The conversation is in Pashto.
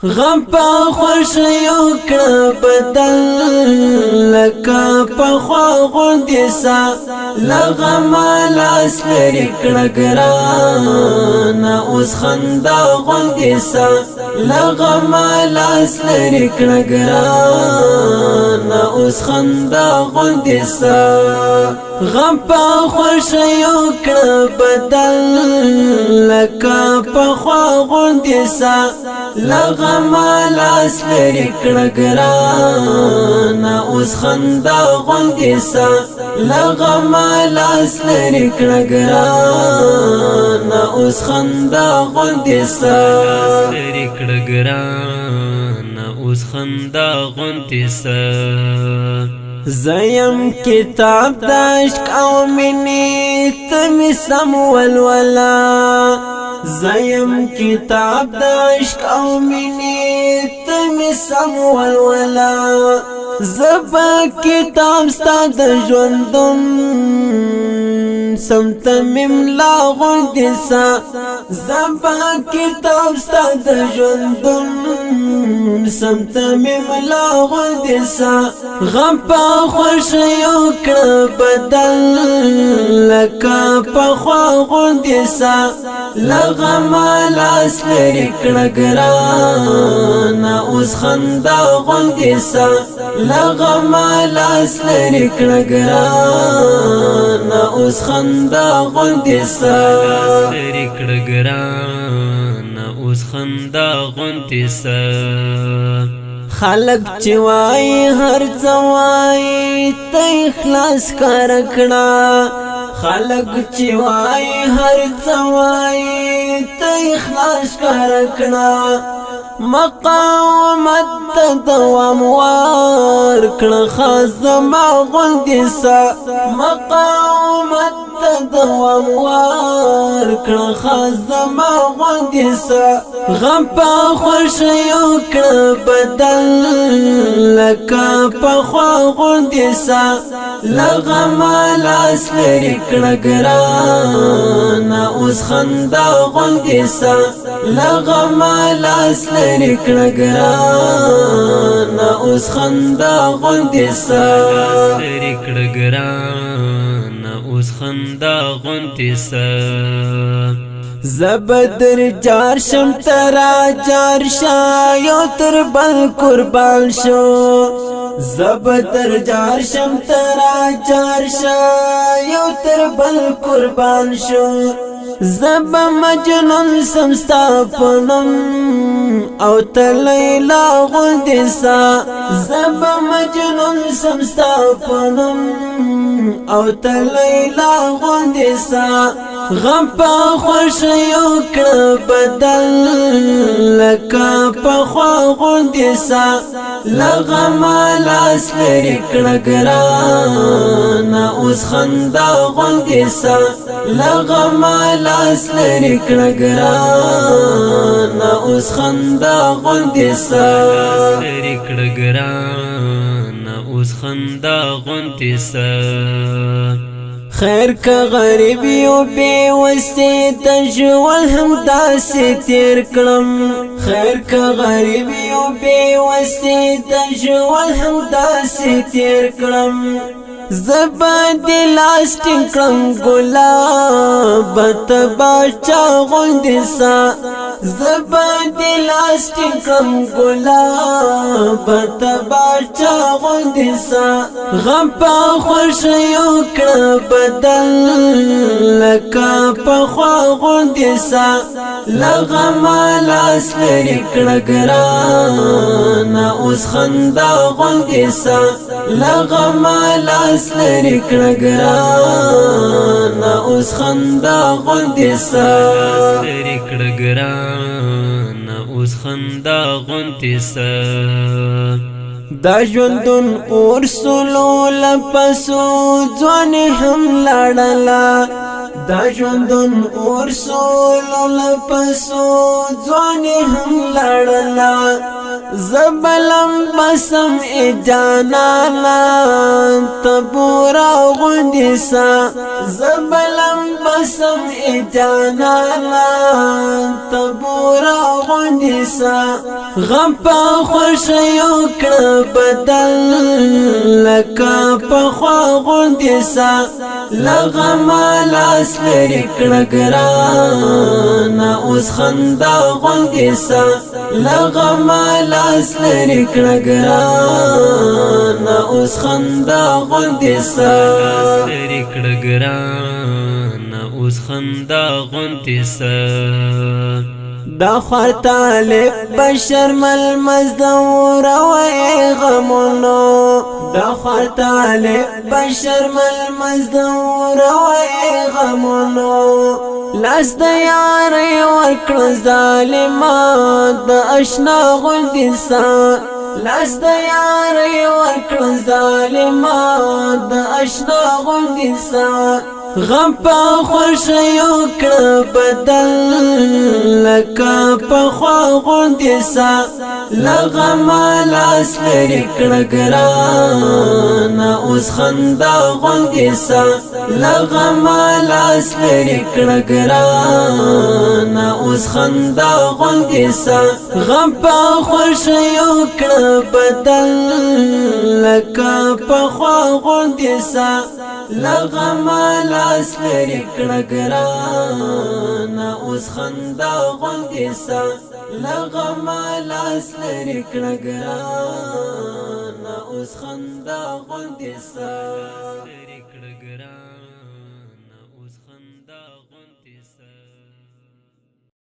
غم پا خوشیو کړه بدل لکه پخوا غوندې سا لغم لاس لري کړه ګرانه اوس خندا غوندې سا لغم لاس لري کړه ګرانه اوس خندا غوندې سا غم پا خوشیو کړه بدل لکه پخوا غوندې سا لغم لاس لري کړه ګرانه اوس خندا غوندې سا لغم لاس لري کړه ګرانه اوس خندا غوندې سا لري کړه ګرانه اوس خندا غوندې سا زیم کتاب د عشق او مینې ته مې سم ولولا زیم کتاب د عشق او مینې ته مې سم ولولا زبا کتاب ستا د ژوندون سمت مملا غوندې سا زبا کتاب ستا د ژوندون سمت مملا غوندې سا غم په خوشیو کړه بدل لکه پخوا غوندې سا لغم لاس لري کړه ګرانه اوس خندا غوندې سا لغم لاس لري کړه ګرانه اوس خندا غوندې سا لري کړه ګرانه اوس خندا غوندې سا خلق چې وای هر څه وای ته اخلاص کار کړه خلق چې وای هر څه وای ته اخلاص کار کړه مقاومت دوام ور کړه خزما غوندې سا مقاومت دوام ور کړه خزما غوندې سا غم په خوشیو کړه بدل لکه پخوا غوندې سا لغم لاس لري کړه ګرانه اوس خندا غوندې سا لغم لاس لري کړه ګرانه اوس خندا غوندې سا لري کړه ګرانه اوس خندا غوندې سا زبدر جار شم ترا جار شایو تر بل قربان شو زبدر جار شم ترا جار شایو تر بل قربان شو زب مجنون سمستا پنم او تلیلا غوندې سا زب مجنون سمستا پنم او تلیلا غوندې سا غم په خوشیو کړه بدل لکه پخوا غوندې سا لغم لاس لري کړه ګرانه اوس خندا غوندې سا لغم لاس لري کړه ګرانه اوس خندا غوندې سا لري کړه ګرانه اوس خندا غوندې سا خیر که غریب یو بے وستی تجول هم داسې تیر کړم خیر که غریب یو بے وستی تجول هم داسې تیر کړم زبا دی لاس ټینګم ګلاب تبا چا غوندې سا زبا دی لاس ټینګم ګلاب تبا چا غوندې سا غم په خوشیو کړه بدل لکه پخوا غوندې سا لغم لاس لري کړه ګرانه اوس خندا غوندې سا لغم لاس لري کړه ګرانه اوس خندا غوندې سا لري کړه ګرانه اوس خندا غوندې سا دا ژوندون ورسولو لپسو ځوان هم لاړلا دا ژوندون ورسولو لپسو ځوان هم لاړلا زبلم بسم جانانا تبورا غندسا زبلم بسم جانانا تبورا غندسا غم پا خوشیو کړ بدل لکا پخوا غندسا لغم لاس لري کړ ګران اوس خندا غندسا لغم لاس لري کړ ګران اوس خندا غندسا لري کړ ګران اوس خندا غندسا دا خور طالب بشر مل مزدور وی غمونو دا خور طالب بشر مل مزدور وی غمونو لاس د یاري ورکړ ظالمان د اشنا غندسا لاس د یاري ورکړ ظالمان د اشنا غندسا غم پا خوشیو کړ بدل لکا پخوا غندسا لغم لاس لري کړ ګران اوس خندا غندسا لغم لاس لري کړ ګران اوس خندا غندسا غم پا خوشیو کړ بدل لکا پخوا غندسا لغم لاس لري کړ ګران اوس خندا غندسا لغم لاس لري کړ ګران اوس خندا غندسا